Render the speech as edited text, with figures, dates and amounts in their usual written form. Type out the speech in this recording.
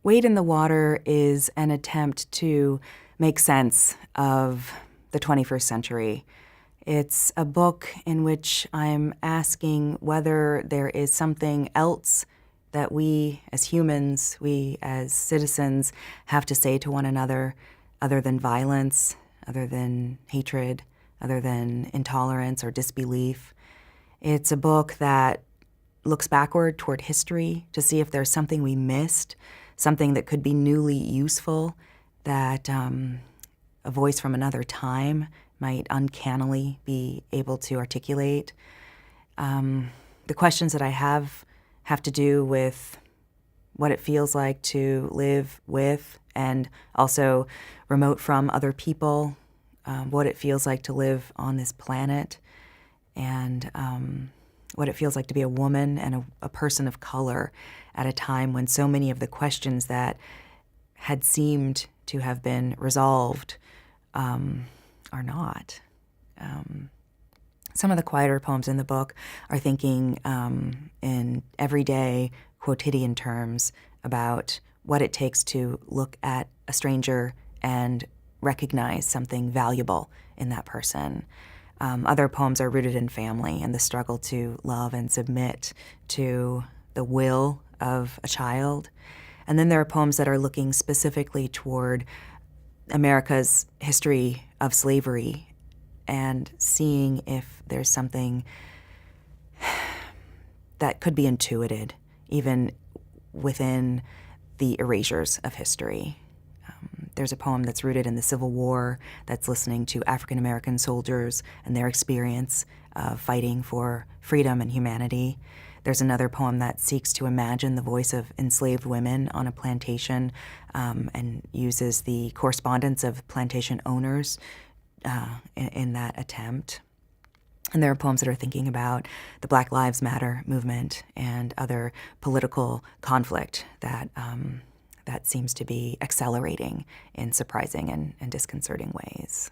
Wade in the Water is an attempt to make sense of the 21st century. It's a book in which I'm asking whether there is something else that we as humans, we as citizens, have to say to one another other than violence, other than hatred, other than intolerance or disbelief. It's a book that looks backward toward history to see if there's something we missed, something that could be newly useful, that a voice from another time might uncannily be able to articulate. The questions that I have to do with what it feels like to live with and also remote from other people, what it feels like to live on this planet, and what it feels like to be a woman and a person of color at a time when so many of the questions that had seemed to have been resolved are not. Some of the quieter poems in the book are thinking in everyday quotidian terms about what it takes to look at a stranger and recognize something valuable in that person. Other poems are rooted in family and the struggle to love and submit to the will of a child. And then there are poems that are looking specifically toward America's history of slavery and seeing if there's something that could be intuited even within the erasures of history. There's a poem that's rooted in the Civil War that's listening to African American soldiers and their experience of fighting for freedom and humanity. There's another poem that seeks to imagine the voice of enslaved women on a plantation and uses the correspondence of plantation owners in that attempt. And there are poems that are thinking about the Black Lives Matter movement and other political conflict that that seems to be accelerating in surprising and disconcerting ways.